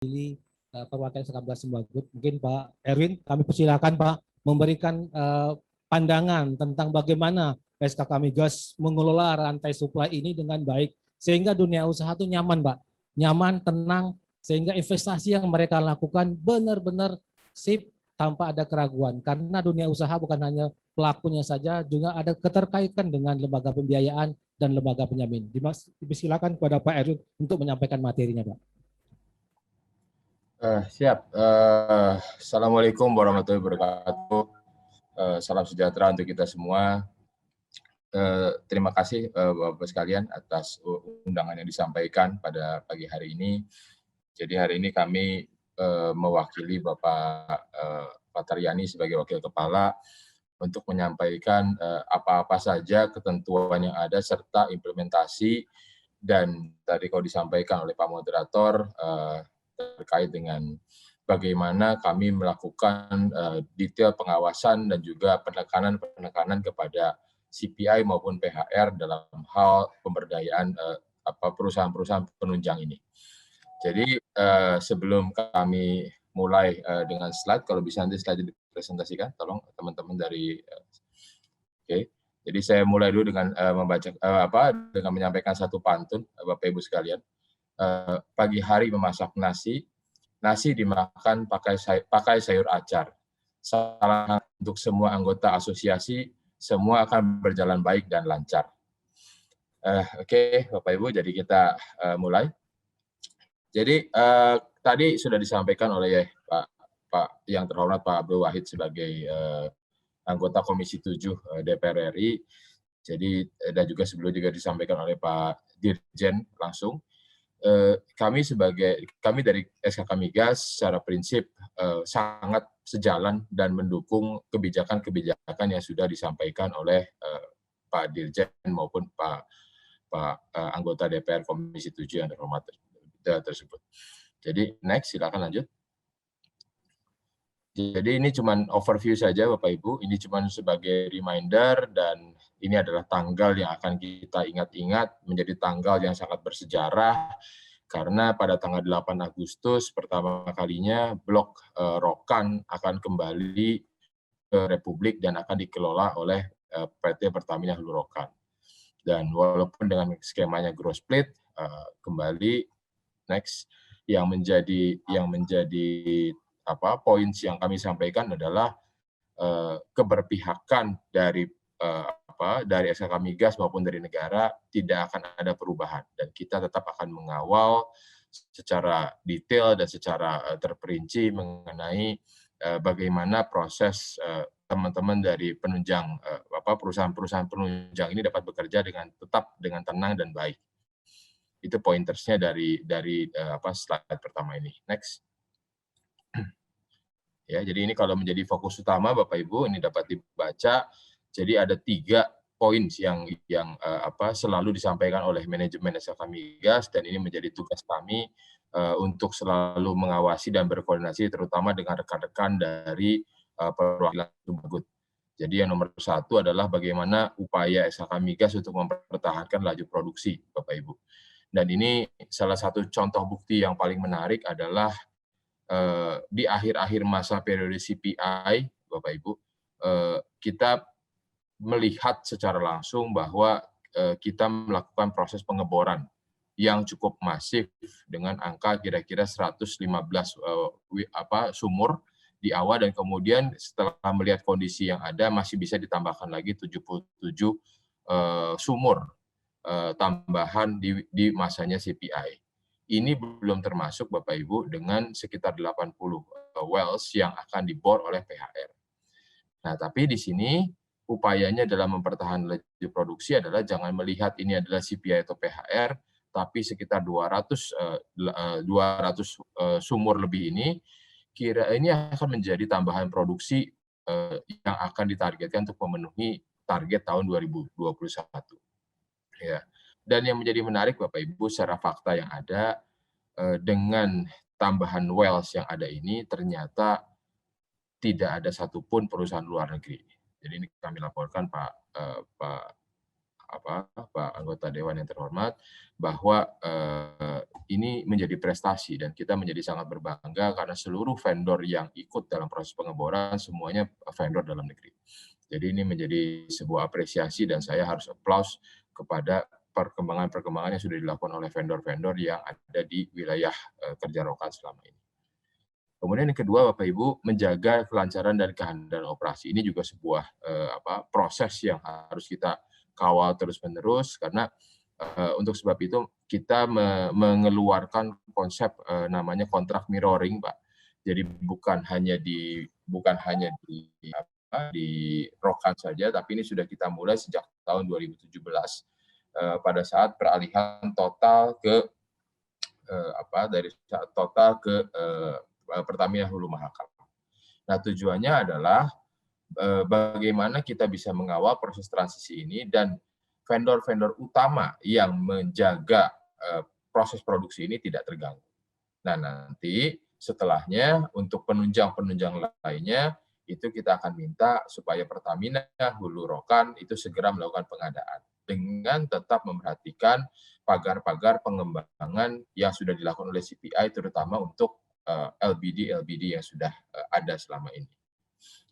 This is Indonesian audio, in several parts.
perwakilan SKB Sembagud. Mungkin Pak Erwin, kami persilakan Pak memberikan pandangan tentang bagaimana SKK Migas mengelola rantai supply ini dengan baik sehingga dunia usaha itu nyaman, Pak. Nyaman, tenang, sehingga investasi yang mereka lakukan benar-benar sip tanpa ada keraguan. Karena dunia usaha bukan hanya pelakunya saja, juga ada keterkaitan dengan lembaga pembiayaan dan lembaga penjamin. Dipersilakan kepada Pak Erwin untuk menyampaikan materinya, Pak. Siap. Assalamualaikum warahmatullahi wabarakatuh. Salam sejahtera untuk kita semua. Terima kasih Bapak sekalian atas undangan yang disampaikan pada pagi hari ini. Jadi hari ini kami mewakili Bapak Pataryani sebagai Wakil Kepala untuk menyampaikan apa-apa saja ketentuan yang ada serta implementasi, dan tadi kalau disampaikan oleh Pak Moderator terkait dengan bagaimana kami melakukan detail pengawasan dan juga penekanan kepada CPI maupun PHR dalam hal pemberdayaan perusahaan-perusahaan penunjang ini. Jadi sebelum kami mulai dengan slide, kalau bisa nanti slide dipresentasikan, tolong teman-teman dari. Oke. Jadi saya mulai dulu dengan dengan menyampaikan satu pantun, Bapak Ibu sekalian. Pagi hari memasak nasi dimakan pakai sayur acar. Salam untuk semua anggota asosiasi, semua akan berjalan baik dan lancar. Oke, Bapak Ibu, jadi kita mulai. Jadi tadi sudah disampaikan oleh Pak yang terhormat Pak Abdul Wahid sebagai anggota Komisi 7 DPR RI. Jadi dan juga sebelum juga disampaikan oleh Pak Dirjen langsung. Kami dari SKK Migas secara prinsip sangat sejalan dan mendukung kebijakan-kebijakan yang sudah disampaikan oleh Pak Dirjen maupun Pak anggota DPR Komisi 7 yang terhormat tersebut. Jadi next, silakan lanjut. Jadi ini cuma overview saja Bapak Ibu, ini cuma sebagai reminder, dan ini adalah tanggal yang akan kita ingat-ingat, menjadi tanggal yang sangat bersejarah, karena pada tanggal 8 Agustus pertama kalinya Blok Rokan akan kembali ke Republik dan akan dikelola oleh PT Pertamina Hulu Rokan. Dan walaupun dengan skemanya growth split, kembali next, yang menjadi poin yang kami sampaikan adalah keberpihakan dari SKK Migas maupun dari negara tidak akan ada perubahan, dan kita tetap akan mengawal secara detail dan secara terperinci mengenai bagaimana proses teman-teman dari penunjang perusahaan-perusahaan penunjang ini dapat bekerja tetap dengan tenang dan baik. Itu pointersnya dari slide pertama ini. Next. Ya, jadi ini kalau menjadi fokus utama Bapak Ibu, ini dapat dibaca. Jadi ada 3 poin yang selalu disampaikan oleh manajemen SKK Migas, dan ini menjadi tugas kami untuk selalu mengawasi dan berkoordinasi terutama dengan rekan-rekan dari perwakilan Sembagud. Jadi yang nomor 1 adalah bagaimana upaya SKK Migas untuk mempertahankan laju produksi, Bapak Ibu. Dan ini salah satu contoh bukti yang paling menarik adalah di akhir-akhir masa periode CPI, Bapak Ibu, kita melihat secara langsung bahwa kita melakukan proses pengeboran yang cukup masif dengan angka kira-kira 115 sumur di awal, dan kemudian setelah melihat kondisi yang ada masih bisa ditambahkan lagi 77 sumur tambahan di masanya CPI. Ini belum termasuk Bapak Ibu dengan sekitar 80 wells yang akan dibor oleh PHR. Nah, tapi di sini upayanya dalam mempertahankan laju produksi adalah jangan melihat ini adalah CPI atau PHR, tapi sekitar 200 sumur lebih ini akan menjadi tambahan produksi yang akan ditargetkan untuk memenuhi target tahun 2021. Ya. Dan yang menjadi menarik Bapak Ibu, secara fakta yang ada, dengan tambahan wells yang ada ini ternyata tidak ada satupun perusahaan luar negeri. Jadi ini kami laporkan Pak Pak anggota dewan yang terhormat bahwa ini menjadi prestasi dan kita menjadi sangat berbangga karena seluruh vendor yang ikut dalam proses pengeboran semuanya vendor dalam negeri. Jadi ini menjadi sebuah apresiasi dan saya harus applause kepada perkembangan-perkembangan yang sudah dilakukan oleh vendor-vendor yang ada di wilayah kerja Rokan selama ini. Kemudian yang kedua, Bapak Ibu, menjaga kelancaran dan kehandalan operasi. Ini juga sebuah proses yang harus kita kawal terus-menerus karena untuk sebab itu kita mengeluarkan konsep namanya kontrak mirroring, Pak. Jadi bukan hanya di Rokan saja, tapi ini sudah kita mulai sejak tahun 2017 pada saat peralihan total ke dari total ke Pertamina Hulu Mahakam. Nah, tujuannya adalah bagaimana kita bisa mengawal proses transisi ini dan vendor-vendor utama yang menjaga proses produksi ini tidak terganggu. Nah, nanti setelahnya untuk penunjang-penunjang lainnya itu kita akan minta supaya Pertamina Hulu Rokan itu segera melakukan pengadaan dengan tetap memperhatikan pagar-pagar pengembangan yang sudah dilakukan oleh CPI terutama untuk LBD yang sudah ada selama ini.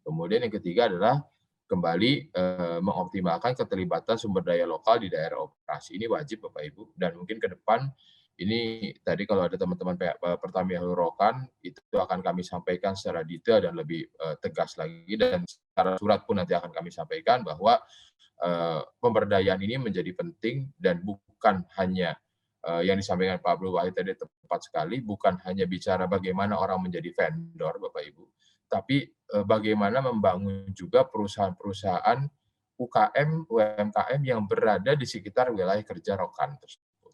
Kemudian yang ketiga adalah kembali mengoptimalkan keterlibatan sumber daya lokal di daerah operasi. Ini wajib Bapak Ibu, dan mungkin ke depan ini tadi kalau ada teman-teman Pertamina Hulu Rokan itu akan kami sampaikan secara detail dan lebih tegas lagi, dan secara surat pun nanti akan kami sampaikan bahwa pemberdayaan ini menjadi penting dan bukan hanya yang disampaikan Pak Abdul Wahid tadi tepat sekali, bukan hanya bicara bagaimana orang menjadi vendor, Bapak Ibu, tapi bagaimana membangun juga perusahaan-perusahaan UKM, UMKM yang berada di sekitar wilayah kerja Rokan tersebut.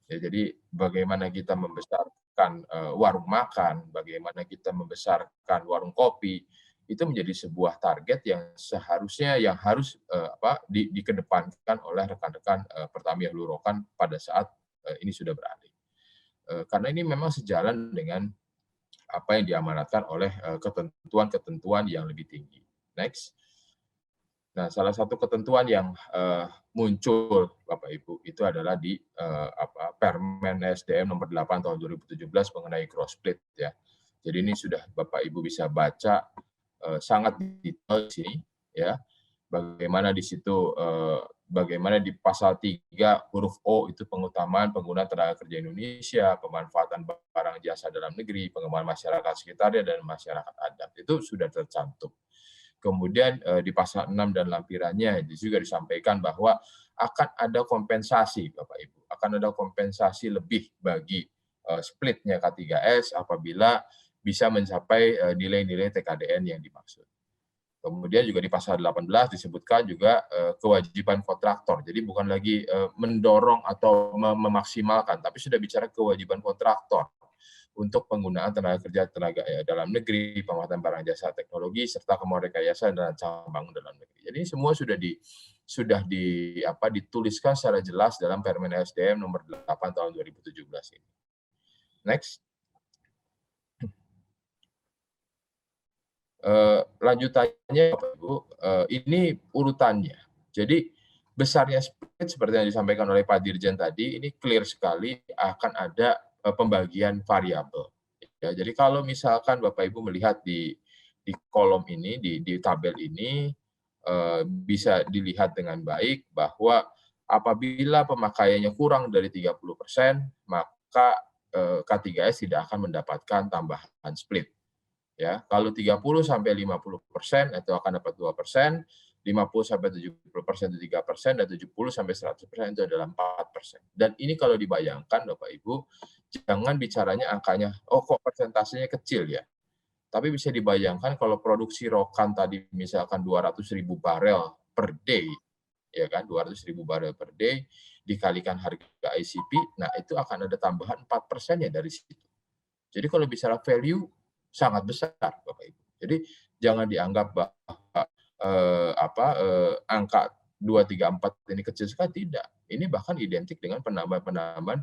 Ya, jadi bagaimana kita membesarkan warung makan, bagaimana kita membesarkan warung kopi, itu menjadi sebuah target yang seharusnya harus dikedepankan oleh rekan-rekan Pertamina Hulu Rokan pada saat ini sudah beralih. Karena ini memang sejalan dengan apa yang diamanatkan oleh ketentuan-ketentuan yang lebih tinggi. Next. Nah, salah satu ketentuan yang muncul, Bapak Ibu, itu adalah di Permen SDM nomor 8 tahun 2017 mengenai cross split ya. Jadi ini sudah Bapak Ibu bisa baca sangat detail di sini ya. Bagaimana di situ bagaimana di pasal 3 huruf O itu pengutamaan penggunaan tenaga kerja Indonesia, pemanfaatan barang jasa dalam negeri, pengembangan masyarakat sekitarnya dan masyarakat adat. Itu sudah tercantum. Kemudian di pasal 6 dan lampirannya juga disampaikan bahwa akan ada kompensasi, Bapak Ibu. Akan ada kompensasi lebih bagi splitnya K3S apabila bisa mencapai nilai-nilai TKDN yang dimaksud. Kemudian juga di pasal 18 disebutkan juga kewajiban kontraktor. Jadi bukan lagi mendorong atau memaksimalkan, tapi sudah bicara kewajiban kontraktor untuk penggunaan tenaga kerja dalam negeri, pemanfaatan barang jasa teknologi, serta kemerdekayaan dan rancang bangun dalam negeri. Jadi semua sudah dituliskan secara jelas dalam Permen SDM nomor 8 tahun 2017 ini. Next. Lanjutannya Bapak Ibu, ini urutannya. Jadi besarnya split seperti yang disampaikan oleh Pak Dirjen tadi, ini clear sekali akan ada pembagian variabel. Ya, jadi kalau misalkan Bapak Ibu melihat di kolom ini, di tabel ini, bisa dilihat dengan baik bahwa apabila pemakaiannya kurang dari 30%, maka K3S tidak akan mendapatkan tambahan split. Ya, kalau 30 sampai 50% itu akan dapat 2%, 50 sampai 70% itu 3%, dan 70 sampai 100% itu adalah 4%. Dan ini kalau dibayangkan Bapak Ibu, jangan bicaranya angkanya, oh kok persentasenya kecil ya. Tapi bisa dibayangkan kalau produksi Rokan tadi misalkan 200.000 barel per day, ya kan, 200.000 barel per day dikalikan harga ICP, nah itu akan ada tambahan 4% ya dari situ. Jadi kalau bicara value sangat besar, Bapak Ibu. Jadi jangan dianggap bahwa angka 234 ini kecil sekali, tidak. Ini bahkan identik dengan penambahan-penambahan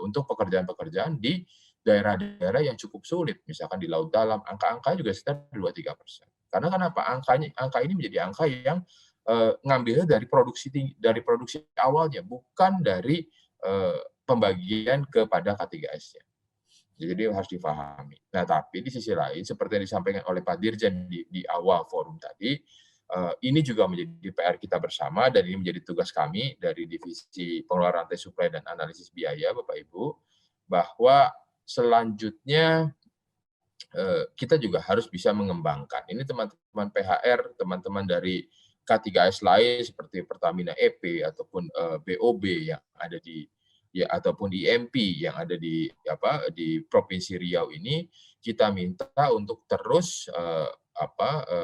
untuk pekerjaan-pekerjaan di daerah-daerah yang cukup sulit, misalkan di laut dalam, angka-angka juga sekitar 2-3%. Karena kenapa? Angka ini menjadi angka yang ngambilnya dari produksi awalnya, bukan dari pembagian kepada K3S-nya. Jadi harus difahami. Nah, tapi di sisi lain, seperti yang disampaikan oleh Pak Dirjen di awal forum tadi, ini juga menjadi PR kita bersama, dan ini menjadi tugas kami dari Divisi Pengelolaan Rantai Suplai dan Analisis Biaya, Bapak Ibu, bahwa selanjutnya kita juga harus bisa mengembangkan. Ini teman-teman PHR, teman-teman dari K3S lain seperti Pertamina EP ataupun BOB yang ada ataupun IMP yang ada di Provinsi Riau ini, kita minta untuk terus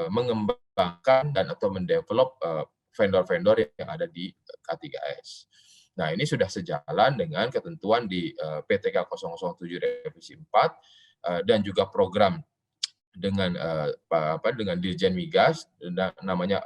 mengembangkan dan atau mendevelop vendor-vendor yang ada di K3S. Nah, ini sudah sejalan dengan ketentuan di PTK 007 Revisi 4 dan juga program dengan Dirjen Migas, namanya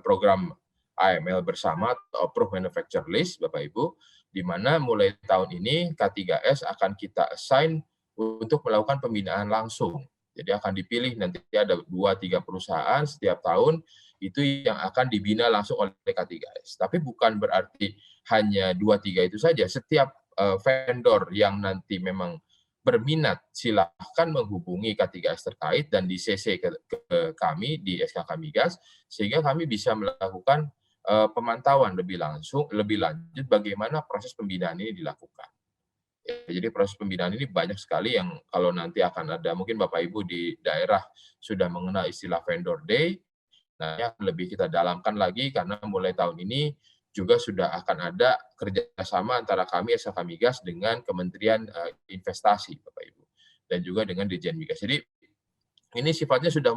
program AML bersama atau Approved Manufacturer List, Bapak Ibu, di mana mulai tahun ini K3S akan kita assign untuk melakukan pembinaan langsung. Jadi akan dipilih nanti ada 2-3 perusahaan setiap tahun itu yang akan dibina langsung oleh K3S. Tapi bukan berarti hanya 2-3 itu saja. Setiap vendor yang nanti memang berminat, silahkan menghubungi K3S terkait dan di CC ke kami di SKK Migas, sehingga kami bisa melakukan pemantauan lebih lanjut bagaimana proses pembinaan ini dilakukan. Jadi proses pembinaan ini banyak sekali yang kalau nanti akan ada, mungkin Bapak Ibu di daerah sudah mengenal istilah vendor day, nah ini akan lebih kita dalamkan lagi karena mulai tahun ini juga sudah akan ada kerjasama antara kami SKK Migas dengan Kementerian Investasi, Bapak Ibu, dan juga dengan Dirjen Migas. Jadi ini sifatnya sudah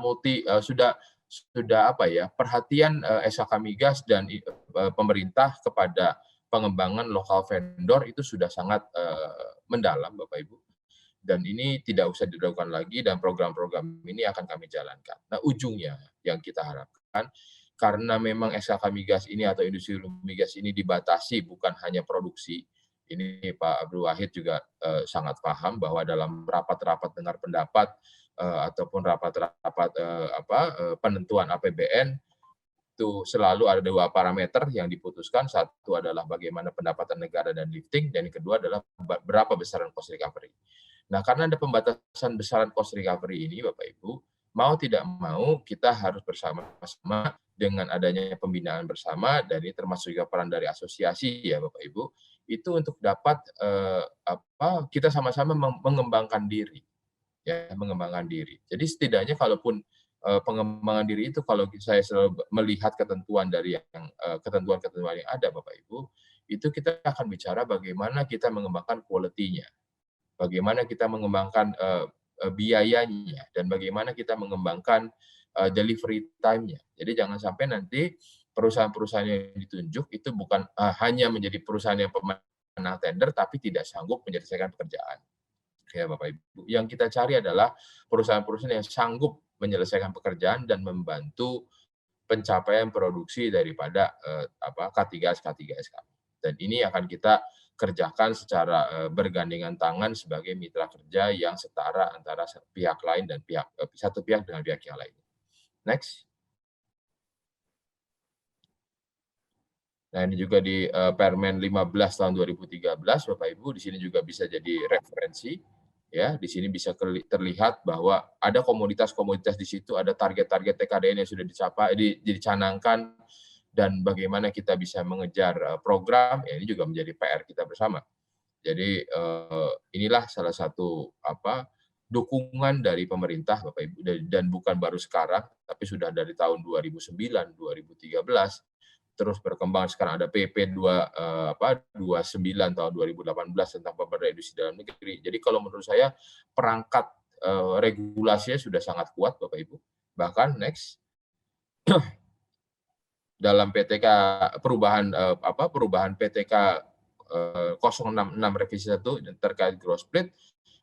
perhatian SKK Migas dan pemerintah kepada pengembangan lokal vendor itu sudah sangat mendalam, Bapak Ibu. Dan ini tidak usah dilakukan lagi, dan program-program ini akan kami jalankan. Nah, ujungnya yang kita harapkan, karena memang SKK Migas ini atau industri hulu migas ini dibatasi bukan hanya produksi, ini Pak Abdul Wahid juga sangat paham bahwa dalam rapat-rapat dengar pendapat ataupun rapat-rapat penentuan APBN itu selalu ada 2 parameter yang diputuskan. Satu adalah bagaimana pendapatan negara dan lifting, dan yang kedua adalah berapa besaran cost recovery. Nah, karena ada pembatasan besaran cost recovery ini, Bapak Ibu, mau tidak mau kita harus bersama-sama dengan adanya pembinaan bersama, dan ini termasuk juga peran dari asosiasi ya Bapak Ibu, itu untuk dapat kita sama-sama mengembangkan diri. Ya, mengembangkan diri. Jadi setidaknya kalaupun pengembangan diri itu, kalau saya selalu melihat ketentuan dari ketentuan-ketentuan yang ada, Bapak Ibu, itu kita akan bicara bagaimana kita mengembangkan quality-nya, bagaimana kita mengembangkan biayanya, dan bagaimana kita mengembangkan delivery time-nya. Jadi jangan sampai nanti perusahaan-perusahaan yang ditunjuk itu bukan hanya menjadi perusahaan yang pemenang tender, tapi tidak sanggup menyelesaikan pekerjaan. Ya Bapak Ibu, yang kita cari adalah perusahaan-perusahaan yang sanggup menyelesaikan pekerjaan dan membantu pencapaian produksi daripada K3S kami. Dan ini akan kita kerjakan secara bergandengan tangan sebagai mitra kerja yang setara antara pihak lain dan satu pihak dengan pihak yang lain. Next. Nah, ini juga di Permen 15 tahun 2013, Bapak Ibu, di sini juga bisa jadi referensi. Ya, di sini bisa terlihat bahwa ada komoditas-komoditas di situ, ada target-target TKDN yang sudah dicanangkan, dan bagaimana kita bisa mengejar program, ya ini juga menjadi PR kita bersama. Jadi inilah salah satu dukungan dari pemerintah, Bapak Ibu, dan bukan baru sekarang, tapi sudah dari tahun 2009, 2013, terus berkembang. Sekarang ada PP 29 tahun 2018 tentang pemberdayaan industri dalam negeri. Jadi kalau menurut saya perangkat regulasinya sudah sangat kuat, Bapak Ibu. Bahkan next dalam PTK perubahan PTK 066 revisi 1 terkait gross split,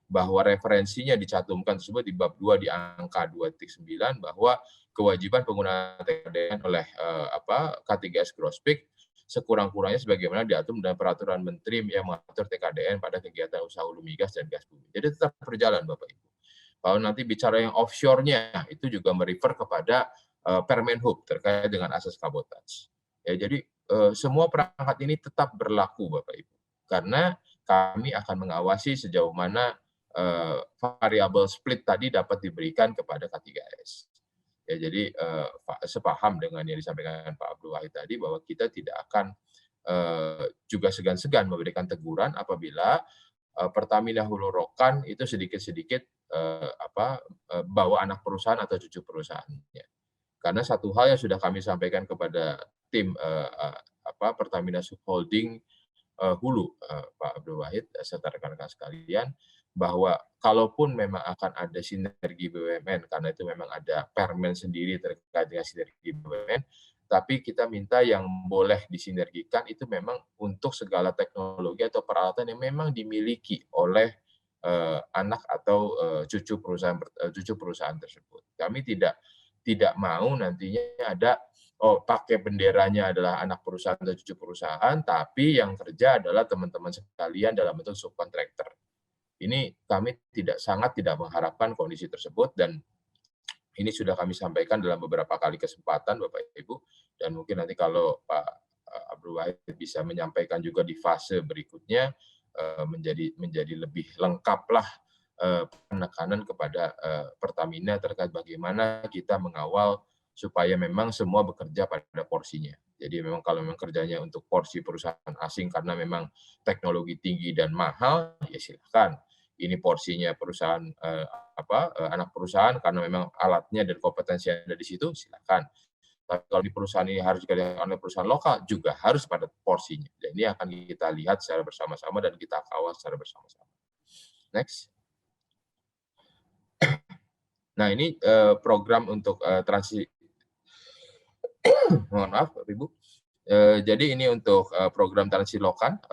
bahwa referensinya dicantumkan tersebut di bab 2 di angka 2.9, bahwa kewajiban penggunaan TKDN oleh K3S gross split sekurang-kurangnya sebagaimana diatur dalam peraturan Menteri yang mengatur TKDN pada kegiatan usaha hulu migas dan gas bumi. Jadi tetap berjalan, Bapak Ibu. Kalau nanti bicara yang offshore-nya, itu juga merefer kepada Permenhub terkait dengan asas kabotaj. Ya, jadi semua perangkat ini tetap berlaku Bapak Ibu, karena kami akan mengawasi sejauh mana variabel split tadi dapat diberikan kepada K3S. Ya, jadi sepaham dengan yang disampaikan Pak Abdul Wahid tadi bahwa kita tidak akan juga segan-segan memberikan teguran apabila Pertamina Hulu Rokan itu sedikit-sedikit bawa anak perusahaan atau cucu perusahaannya. Karena satu hal yang sudah kami sampaikan kepada tim Pertamina Subholding Hulu, Pak Abdul Wahid serta rekan-rekan sekalian, bahwa kalaupun memang akan ada sinergi BUMN, karena itu memang ada permen sendiri terkait dengan sinergi BUMN, tapi kita minta yang boleh disinergikan itu memang untuk segala teknologi atau peralatan yang memang dimiliki oleh anak atau cucu perusahaan tersebut. Kami tidak mau nantinya ada pakai benderanya adalah anak perusahaan atau cucu perusahaan, tapi yang kerja adalah teman-teman sekalian dalam bentuk subkontraktor. Ini kami sangat tidak mengharapkan kondisi tersebut, dan ini sudah kami sampaikan dalam beberapa kali kesempatan Bapak Ibu, dan mungkin nanti kalau Pak Abdul Wahid bisa menyampaikan juga di fase berikutnya menjadi lebih lengkaplah penekanan kepada Pertamina terkait bagaimana kita mengawal supaya memang semua bekerja pada porsinya. Jadi memang kalau memang kerjanya untuk porsi perusahaan asing karena memang teknologi tinggi dan mahal, ya silakan. Ini porsinya perusahaan anak perusahaan karena memang alatnya dan kompetensi yang ada di situ, silakan. Tapi kalau di perusahaan ini harus dikerjakan oleh perusahaan lokal, juga harus pada porsinya. Dan ini akan kita lihat secara bersama-sama dan kita kawal secara bersama-sama. Next. Nah, ini program untuk transisi. Mohon maaf, Bapak Ibu. Jadi ini untuk program transisi Rokan,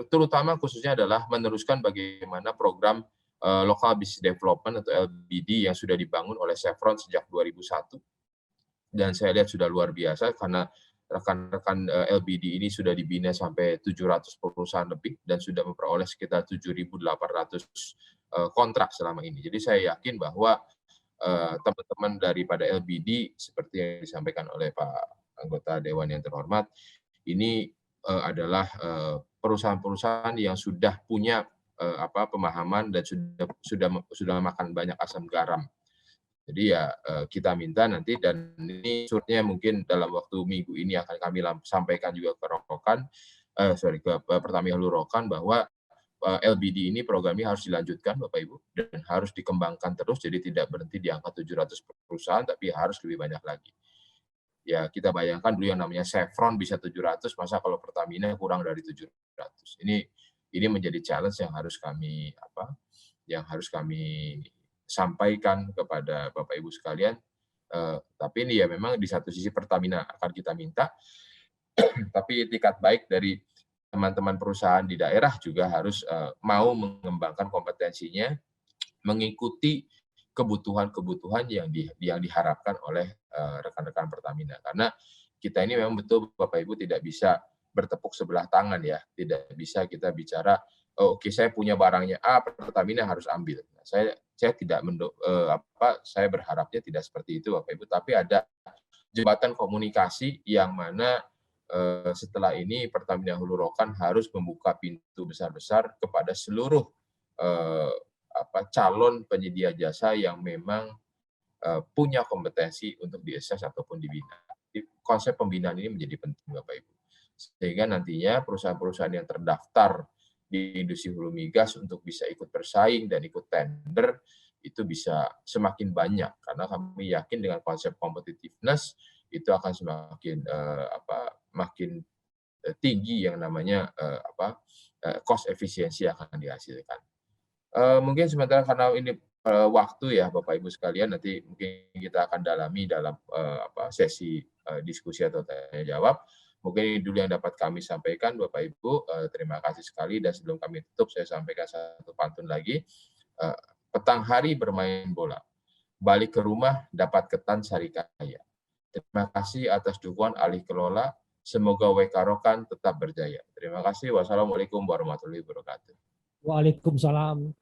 terutama khususnya adalah meneruskan bagaimana program Local Business Development atau LBD yang sudah dibangun oleh Chevron sejak 2001. Dan saya lihat sudah luar biasa karena rekan-rekan LBD ini sudah dibina sampai 700 perusahaan lebih dan sudah memperoleh sekitar 7.800 kontrak selama ini. Jadi saya yakin bahwa teman-teman daripada LBD seperti yang disampaikan oleh Pak anggota Dewan yang terhormat, ini adalah perusahaan-perusahaan yang sudah punya pemahaman dan sudah makan banyak asam garam. Jadi ya kita minta nanti, dan ini surutnya mungkin dalam waktu minggu ini akan kami sampaikan juga ke Pertamina Hulu Rokan bahwa LBD ini programnya harus dilanjutkan Bapak Ibu dan harus dikembangkan terus, jadi tidak berhenti di angka 700 perusahaan tapi harus lebih banyak lagi. Ya kita bayangkan dulu yang namanya Chevron bisa 700, masa kalau Pertamina kurang dari 700. Ini menjadi challenge yang harus kami sampaikan kepada Bapak Ibu sekalian. Tapi ini ya memang di satu sisi Pertamina akan kita minta, tapi itikat baik dari teman-teman perusahaan di daerah juga harus mau mengembangkan kompetensinya, mengikuti kebutuhan-kebutuhan yang diharapkan oleh rekan-rekan Pertamina. Karena kita ini memang betul Bapak Ibu tidak bisa bertepuk sebelah tangan ya, tidak bisa kita bicara oke, saya punya barangnya A, Pertamina harus ambil. Nah, saya tidak saya berharapnya tidak seperti itu Bapak Ibu, tapi ada jembatan komunikasi yang mana setelah ini Pertamina Hulu Rokan harus membuka pintu besar-besar kepada seluruh calon penyedia jasa yang memang punya kompetensi untuk diakses ataupun dibina. Konsep pembinaan ini menjadi penting Bapak Ibu. Sehingga nantinya perusahaan-perusahaan yang terdaftar di industri hulu migas untuk bisa ikut bersaing dan ikut tender itu bisa semakin banyak, karena kami yakin dengan konsep competitiveness itu akan semakin makin tinggi yang namanya cost efisiensi akan dihasilkan. Mungkin sementara karena ini waktu ya Bapak Ibu sekalian, nanti mungkin kita akan dalami dalam sesi diskusi atau tanya jawab. Mungkin ini dulu yang dapat kami sampaikan Bapak Ibu. Terima kasih sekali, dan sebelum kami tutup saya sampaikan satu pantun lagi. Petang hari bermain bola, balik ke rumah dapat ketan sari kaya. Terima kasih atas dukungan alih kelola. Semoga WK Rokan tetap berjaya. Terima kasih. Wassalamualaikum warahmatullahi wabarakatuh. Waalaikumsalam